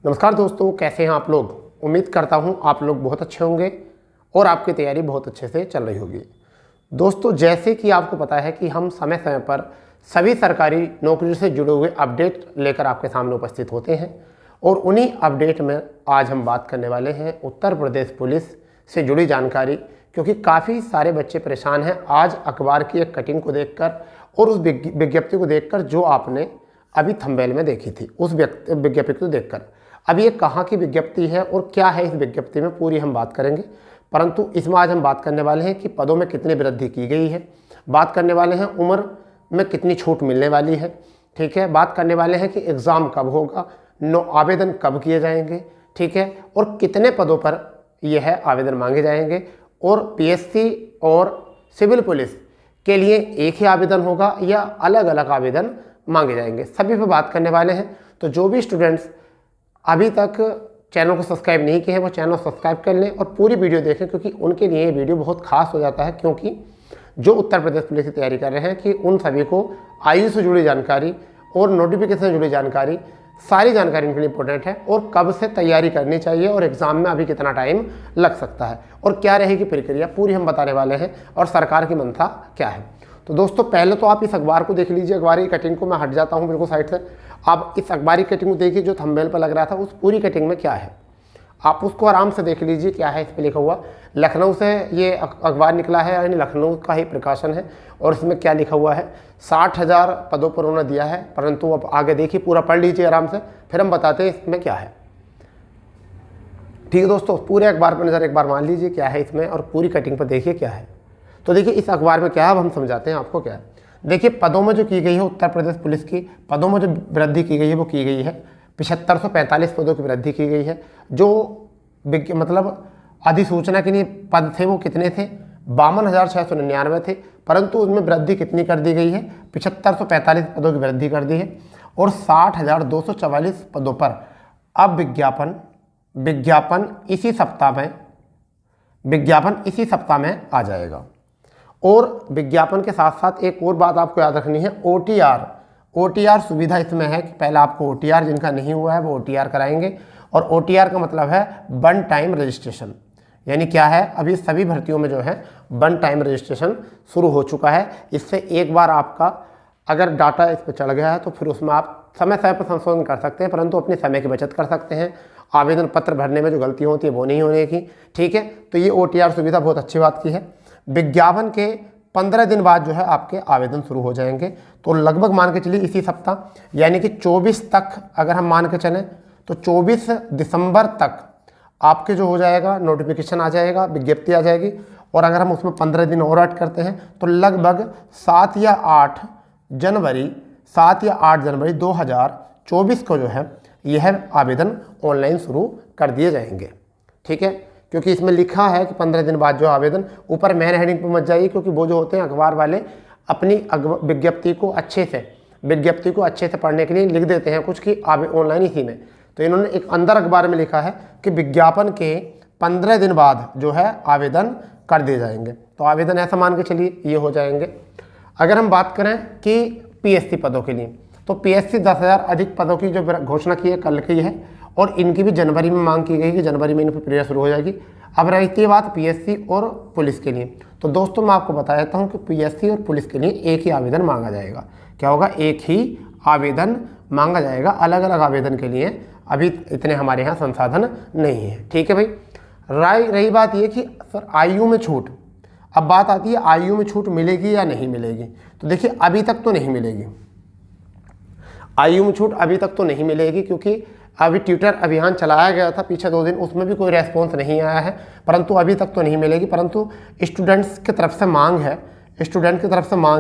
नमस्कार दोस्तों, कैसे हैं आप लोग। उम्मीद करता हूं आप लोग बहुत अच्छे होंगे और आपकी तैयारी बहुत अच्छे से चल रही होगी। दोस्तों, जैसे कि आपको पता है कि हम समय समय पर सभी सरकारी नौकरी से जुड़े हुए अपडेट लेकर आपके सामने उपस्थित होते हैं और उन्हीं अपडेट में आज हम बात करने वाले हैं उत्तर प्रदेश पुलिस से जुड़ी जानकारी, क्योंकि काफ़ी सारे बच्चे परेशान हैं आज अखबार की एक कटिंग को देखकर और उस विज्ञप्ति को देखकर जो आपने अभी थंबनेल में देखी थी। उस विज्ञप्ति को देखकर अब ये कहाँ की विज्ञप्ति है और क्या है इस विज्ञप्ति में, पूरी हम बात करेंगे। परंतु इसमें आज हम बात करने वाले हैं कि पदों में कितनी वृद्धि की गई है, बात करने वाले हैं उम्र में कितनी छूट मिलने वाली है, ठीक है। बात करने वाले हैं कि एग्ज़ाम कब होगा, आवेदन कब किए जाएंगे, ठीक है, और कितने पदों पर यह है आवेदन मांगे जाएंगे। और पीएससी और सिविल पुलिस के लिए एक ही आवेदन होगा या अलग अलग आवेदन मांगे जाएंगे, सभी पर बात करने वाले हैं। तो जो भी स्टूडेंट्स अभी तक चैनल को सब्सक्राइब नहीं किए हैं वो चैनल सब्सक्राइब कर लें और पूरी वीडियो देखें, क्योंकि उनके लिए ये वीडियो बहुत खास हो जाता है। क्योंकि जो उत्तर प्रदेश पुलिस की तैयारी कर रहे हैं कि उन सभी को आयु से जुड़ी जानकारी और नोटिफिकेशन से जुड़ी जानकारी, सारी जानकारी उनके लिए इंपॉर्टेंट है। और कब से तैयारी करनी चाहिए और एग्ज़ाम में अभी कितना टाइम लग सकता है और क्या रहेगी प्रक्रिया, पूरी हम बताने वाले हैं और सरकार की मंशा क्या है। तो दोस्तों, पहले तो आप इस अखबार को देख लीजिए। अखबार की कटिंग को मैं हट जाता हूं बिल्कुल साइड से। आप इस अखबार की कटिंग को देखिए जो थंबनेल पर लग रहा था, उस पूरी कटिंग में क्या है आप उसको आराम से देख लीजिए। क्या है इस पर लिखा हुआ, लखनऊ से ये अखबार निकला है, यानी लखनऊ का ही प्रकाशन है। और इसमें क्या लिखा हुआ है, 60,000 पदों पर उन्होंने दिया है। परंतु अब आगे देखिए, पूरा पढ़ लीजिए आराम से, फिर हम बताते हैं इसमें क्या है। ठीक है दोस्तों, पूरे अखबार पर नज़र एक बार मान लीजिए क्या है इसमें और पूरी कटिंग पर देखिए क्या है। तो देखिए इस अखबार में क्या है, अब हम समझाते हैं आपको क्या है। देखिए, पदों में जो की गई है उत्तर प्रदेश पुलिस की पदों में जो वृद्धि की गई है वो की गई है 7545 पदों की वृद्धि की गई है। जो मतलब अधिसूचना के लिए पद थे वो कितने थे, 52,699 थे। परंतु उसमें वृद्धि कितनी कर दी गई है, 7545 पदों की वृद्धि कर दी है। और 60,244 पदों पर अब विज्ञापन इसी सप्ताह में आ जाएगा। और विज्ञापन के साथ साथ एक और बात आपको याद रखनी है, ओटीआर सुविधा इसमें है कि पहले आपको ओटीआर जिनका नहीं हुआ है वो ओटीआर कराएंगे। और ओटीआर का मतलब है वन टाइम रजिस्ट्रेशन, यानी क्या है, अभी सभी भर्तियों में जो है वन टाइम रजिस्ट्रेशन शुरू हो चुका है। इससे एक बार आपका अगर डाटा इस पर चढ़ गया है तो फिर उसमें आप समय पर संशोधन कर सकते हैं, परंतु अपने समय की बचत कर सकते हैं। आवेदन पत्र भरने में जो गलतियाँ होती है वो नहीं होने की, ठीक है। तो ये ओटीआर सुविधा बहुत अच्छी बात की है। विज्ञापन के 15 दिन बाद जो है आपके आवेदन शुरू हो जाएंगे। तो लगभग मान के चलिए इसी सप्ताह, यानी कि 24 तक अगर हम मान के चलें तो 24 दिसंबर तक आपके जो हो जाएगा नोटिफिकेशन आ जाएगा, विज्ञप्ति आ जाएगी। और अगर हम उसमें 15 दिन और ऐड करते हैं तो लगभग 7 या 8 जनवरी 2024 को जो है यह आवेदन ऑनलाइन शुरू कर दिए जाएंगे, ठीक है। क्योंकि इसमें लिखा है कि 15 दिन बाद जो आवेदन, ऊपर मेन हेडिंग पर मत जाइए, क्योंकि वो जो होते हैं अखबार वाले अपनी विज्ञप्ति को अच्छे से पढ़ने के लिए लिख देते हैं कुछ कि ऑनलाइन इसी में। तो इन्होंने एक अंदर अखबार में लिखा है कि विज्ञापन के 15 दिन बाद जो है आवेदन कर दिए जाएंगे। तो आवेदन ऐसा मान के चलिए ये हो जाएंगे। अगर हम बात करें कि पीएससी पदों के लिए, तो पीएससी 10,000 अधिक पदों की जो घोषणा की है कल की है, और इनकी भी जनवरी में मांग की गई कि जनवरी में इन पर प्रक्रिया शुरू हो जाएगी। अब रहती है बात पीएससी और पुलिस के लिए, तो दोस्तों मैं आपको बता देता हूं कि पीएससी और पुलिस के लिए एक ही आवेदन मांगा जाएगा। क्या होगा, एक ही आवेदन मांगा जाएगा। अलग अलग आवेदन के लिए अभी इतने हमारे यहाँ संसाधन नहीं है, ठीक है भाई। रही बात ये कि सर आयु में छूट, अब बात आती है आयु में छूट मिलेगी या नहीं मिलेगी। तो देखिए अभी तक तो नहीं मिलेगी, आयु में छूट अभी तक तो नहीं मिलेगी, क्योंकि अभी ट्विटर अभियान चलाया गया था पीछे 2 दिन, उसमें भी कोई रेस्पॉन्स नहीं आया है। परंतु अभी तक तो नहीं मिलेगी। परंतु स्टूडेंट्स की तरफ से मांग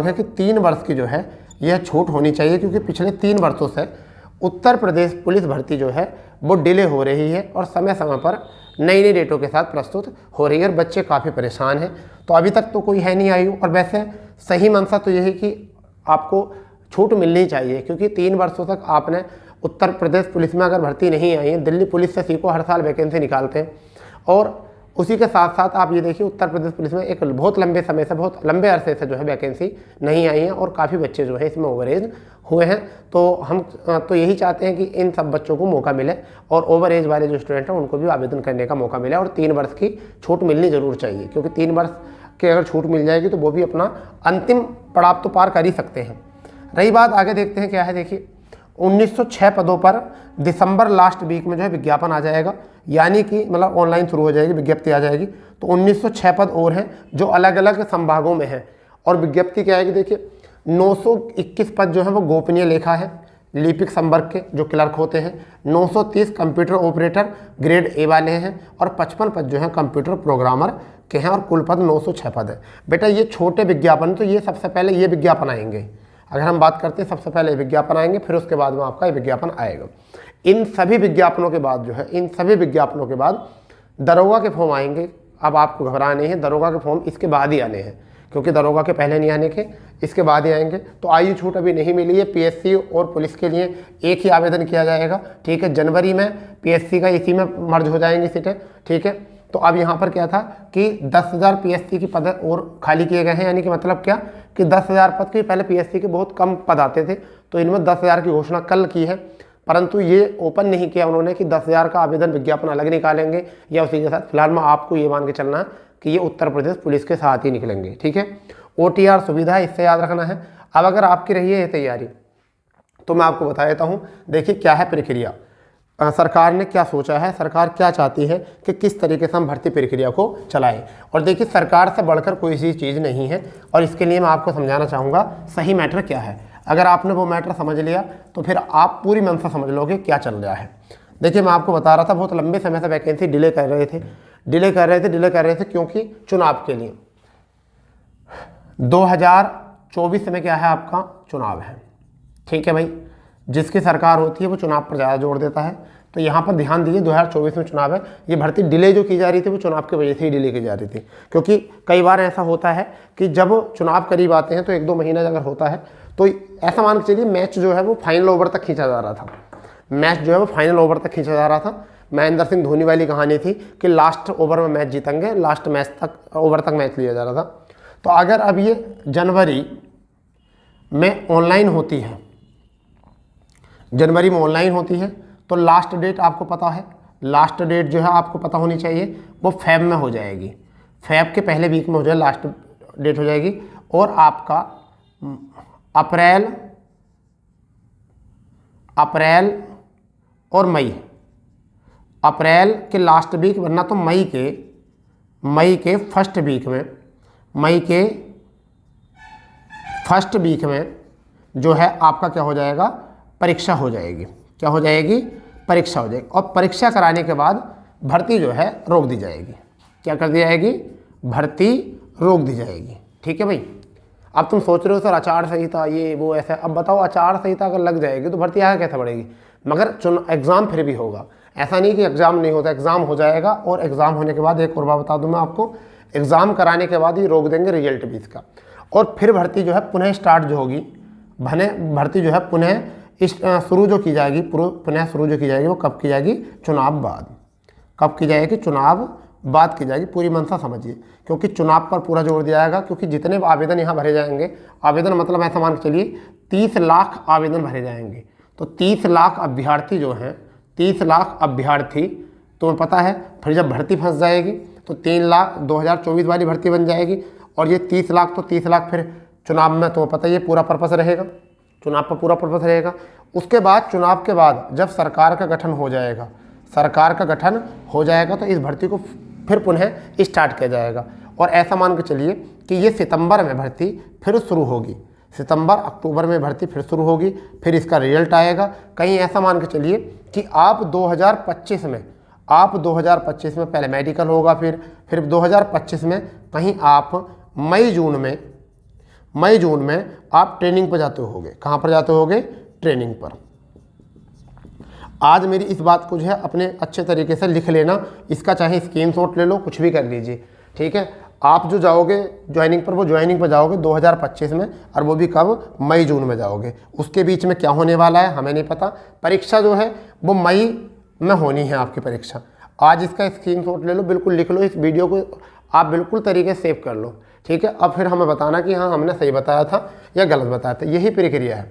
है कि 3 वर्ष की जो है यह छूट होनी चाहिए, क्योंकि पिछले 3 वर्षों से उत्तर प्रदेश पुलिस भर्ती जो है वो डिले हो रही है और समय समय पर नई नई डेटों के साथ प्रस्तुत हो रही है और बच्चे काफ़ी परेशान हैं। तो अभी तक तो कोई है नहीं आयु। और वैसे सही मंशा तो यही कि आपको छूट मिलनी चाहिए, क्योंकि 3 वर्षों तक आपने उत्तर प्रदेश पुलिस में अगर भर्ती नहीं आई है, दिल्ली पुलिस से सीखो, हर साल वैकेंसी निकालते हैं और उसी के साथ साथ आप ये देखिए उत्तर प्रदेश पुलिस में एक बहुत लंबे समय से, बहुत लंबे अरसे से जो है वैकेंसी नहीं आई है और काफ़ी बच्चे जो है इसमें ओवरेज हुए हैं। तो हम तो यही चाहते हैं कि इन सब बच्चों को मौका मिले और ओवर एज वाले जो स्टूडेंट हैं उनको भी आवेदन करने का मौका मिले और 3 वर्ष की छूट मिलनी ज़रूर चाहिए, क्योंकि 3 वर्ष की अगर छूट मिल जाएगी तो वो भी अपना अंतिम पड़ाव तो पार कर ही सकते हैं। रही बात, आगे देखते हैं क्या है। देखिए 1906 पदों पर दिसंबर लास्ट वीक में जो है विज्ञापन आ जाएगा, यानी कि मतलब ऑनलाइन शुरू हो जाएगी, विज्ञप्ति आ जाएगी। तो 1906 पद और हैं जो अलग अलग संभागों में हैं और विज्ञप्ति क्या आएगी। देखिए 921 पद जो है वो गोपनीय लेखा है, लिपिक संवर्ग के जो क्लर्क होते हैं, 930 कंप्यूटर ऑपरेटर ग्रेड ए वाले हैं और 55 पद जो हैं कंप्यूटर प्रोग्रामर के हैं और कुल पद 906 पद है। बेटा ये छोटे विज्ञापन, तो ये सबसे पहले ये विज्ञापन आएंगे। अगर हम बात करते हैं सबसे पहले विज्ञापन आएंगे, फिर उसके बाद में आपका ये विज्ञापन आएगा। इन सभी विज्ञापनों के बाद जो है, इन सभी विज्ञापनों के बाद दरोगा के फॉर्म आएंगे। अब आपको घबराना नहीं है, दरोगा के फॉर्म इसके बाद ही आने हैं, क्योंकि दरोगा के पहले नहीं आने के, इसके बाद ही आएंगे। तो आयु छूट अभी नहीं मिली है। पीएससी और पुलिस के लिए एक ही आवेदन किया जाएगा, ठीक है। जनवरी में पीएससी का इसी में मर्ज हो जाएंगी सीटें, ठीक है। तो अब यहाँ पर क्या था कि 10,000 पीएससी की पद और खाली किए गए हैं, यानी कि मतलब क्या कि 10,000 पद के पहले पीएससी के बहुत कम पद आते थे, तो इनमें 10,000 की घोषणा कल की है, परंतु ये ओपन नहीं किया उन्होंने कि 10,000 का आवेदन विज्ञापन अलग निकालेंगे या उसी के साथ। फिलहाल में आपको ये मान के चलना है कि ये उत्तर प्रदेश पुलिस के साथ ही निकलेंगे, ठीक है। OTR सुविधा है, इससे याद रखना है। अब अगर आपकी रही है ये तैयारी, तो मैं आपको बता देता हूँ। देखिए क्या है प्रक्रिया, सरकार ने क्या सोचा है, सरकार क्या चाहती है कि किस तरीके से हम भर्ती प्रक्रिया को चलाएं। और देखिए सरकार से बढ़कर कोई सी चीज़ नहीं है और इसके लिए मैं आपको समझाना चाहूँगा सही मैटर क्या है। अगर आपने वो मैटर समझ लिया तो फिर आप पूरी मन से समझ लोगे क्या चल रहा है। देखिए मैं आपको बता रहा था, बहुत लंबे समय से वैकेंसी डिले कर रहे थे क्योंकि चुनाव के लिए 2024 में क्या है आपका चुनाव है, ठीक है भाई। जिसकी सरकार होती है वो चुनाव पर ज़्यादा जोर देता है। तो यहाँ पर ध्यान दीजिए 2024 में चुनाव है। ये भर्ती डिले जो की जा रही थी वो चुनाव की वजह से ही डिले की जा रही थी, क्योंकि कई बार ऐसा होता है कि जब चुनाव करीब आते हैं तो 1-2 महीना अगर होता है तो ऐसा मान के चलिए मैच जो है वो फाइनल ओवर तक खींचा जा रहा था। मैच जो है वो फाइनल ओवर तक खींचा जा रहा था। महेंद्र सिंह धोनी वाली कहानी थी कि लास्ट ओवर में मैच जीतेंगे, लास्ट मैच तक ओवर तक मैच लिया जा रहा था। तो अगर अब ये जनवरी में ऑनलाइन होती है, जनवरी में ऑनलाइन होती है तो लास्ट डेट आपको पता है, लास्ट डेट जो है आपको पता होनी चाहिए, वो फेब में हो जाएगी। फेब के पहले वीक में हो जाए लास्ट डेट हो जाएगी। और आपका अप्रैल और मई, अप्रैल के लास्ट वीक वरना तो मई के फर्स्ट वीक में जो है आपका क्या हो जाएगा, परीक्षा हो जाएगी। क्या हो जाएगी, परीक्षा हो जाएगी। और परीक्षा कराने के बाद भर्ती जो है रोक दी जाएगी। क्या कर दी जाएगी, भर्ती रोक दी जाएगी, ठीक है भाई। अब तुम सोच रहे हो सर आचार संहिता ये वो ऐसा, अब बताओ आचार संहिता अगर लग जाएगी तो भर्ती आगे कैसे बढ़ेगी। मगर एग्ज़ाम फिर भी होगा, ऐसा नहीं कि एग्ज़ाम नहीं होता, एग्ज़ाम हो जाएगा। और एग्ज़ाम होने के बाद एक और बात बता दूँ मैं आपको, एग्ज़ाम कराने के बाद ही रोक देंगे रिजल्ट भी इसका। और फिर भर्ती जो है पुनः स्टार्ट जो होगी, भर्ती जो है पुनः शुरू जो की जाएगी, पुनः शुरू जो की जाएगी वो कब की जाएगी, चुनाव बाद। कब की जाएगी, चुनाव बाद की जाएगी। पूरी मनसा समझिए, क्योंकि चुनाव पर पूरा जोर दिया जाएगा। क्योंकि जितने आवेदन यहाँ भरे जाएंगे, आवेदन मतलब ऐसा मान के चलिए 30 लाख आवेदन भरे जाएंगे। तो 30 लाख अभ्यर्थी जो हैं, 30 लाख अभ्यर्थी, तुम्हें पता है फिर जब भर्ती फंस जाएगी तो 3 लाख 2024 वाली भर्ती बन जाएगी। और ये 30 लाख तो 30 लाख फिर चुनाव में तुम्हें पता है ये पूरा पर्पस रहेगा, चुनाव पर पूरा पर्पस रहेगा। उसके बाद चुनाव के बाद जब सरकार का गठन हो जाएगा, तो इस भर्ती को फिर पुनः स्टार्ट किया जाएगा। और ऐसा मान के चलिए कि ये सितंबर में भर्ती फिर शुरू होगी, सितंबर अक्टूबर में भर्ती फिर शुरू होगी, फिर इसका रिजल्ट आएगा। कहीं ऐसा मान के चलिए कि आप 2025 में पहले मेडिकल होगा, फिर 2025 में कहीं आप मई जून में आप ट्रेनिंग पर जाते होगे। कहाँ पर जाते होगे, ट्रेनिंग पर। आज मेरी इस बात को जो है अपने अच्छे तरीके से लिख लेना, इसका चाहे स्क्रीनशॉट ले लो, कुछ भी कर लीजिए, ठीक है। आप जो जाओगे ज्वाइनिंग पर, वो ज्वाइनिंग पर जाओगे 2025 में, और वो भी कब, मई जून में जाओगे। उसके बीच में क्या होने वाला है हमें नहीं पता। परीक्षा जो है वो मई में होनी है आपकी परीक्षा। आज इसका स्क्रीनशॉट ले लो, बिल्कुल लिख लो, इस वीडियो को आप बिल्कुल तरीके से सेव कर लो, ठीक है। अब फिर हमें बताना कि हाँ हमने सही बताया था या गलत बताया था, यही प्रक्रिया है,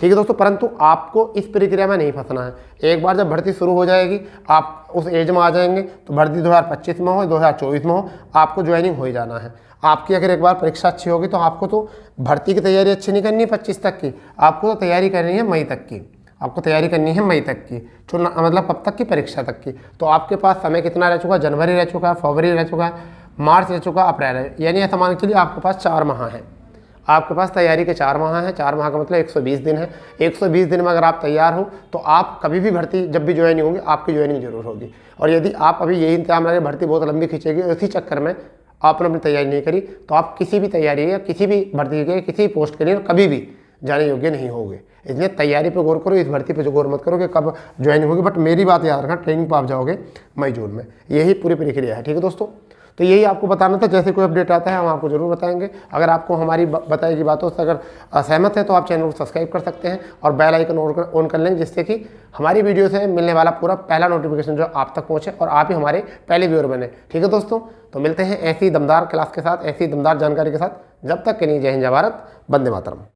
ठीक है दोस्तों। परंतु आपको इस प्रक्रिया में नहीं फंसना है। एक बार जब भर्ती शुरू हो जाएगी, आप उस एज में आ जाएंगे तो भर्ती 2025 में हो 2024 में हो, आपको ज्वाइनिंग हो ही जाना है। आपकी अगर एक बार परीक्षा अच्छी होगी तो आपको तो भर्ती की तैयारी अच्छी नहीं करनी है 25 तक की, आपको तो तैयारी करनी है मई तक की, आपको तैयारी करनी है मई तक की, मतलब कब तक की, परीक्षा तक की। तो आपके पास समय कितना रह चुका है, जनवरी रह चुका है, फरवरी रह चुका है, मार्च रह चुका, अप्रैल है, यानी ऐसा मान के लिए आपके पास 4 माह हैं, आपके पास तैयारी के 4 माह हैं। 4 माह का मतलब 120 दिन है। 120 दिन में अगर आप तैयार हो तो आप कभी भी भर्ती जब भी ज्वाइनिंग होगी आपकी ज्वाइनिंग जरूर होगी। और यदि आप अभी यही इंतजाम रहे भर्ती बहुत लंबी खींचेगी और इसी चक्कर में आपने अपनी तैयारी नहीं करी, तो आप किसी भी तैयारी या किसी भी भर्ती के किसी भी पोस्ट के लिए कभी भी जाने योग्य नहीं होंगे। इसलिए तैयारी पे गौर करो, इस भर्ती पे जो गौर मत करो कि कब ज्वाइनिंग होगी। बट मेरी बात याद रखना, ट्रेनिंग पर आप जाओगे मई जून में, यही पूरी प्रक्रिया है, ठीक है दोस्तों। तो यही आपको बताना था, जैसे कोई अपडेट आता है हम आपको जरूर बताएंगे। अगर आपको हमारी बताई गई बातों से अगर असहमत है तो आप चैनल को सब्सक्राइब कर सकते हैं और बेल आइकन ऑन कर लेंगे, जिससे कि हमारी वीडियो से मिलने वाला पूरा पहला नोटिफिकेशन जो आप तक पहुंचे और आप ही हमारे पहले व्यूअर बने, ठीक है दोस्तों। तो मिलते हैं ऐसी दमदार क्लास के साथ, ऐसी दमदार जानकारी के साथ। जब तक के लिए जय हिंद, जय भारत, वंदे मातरम।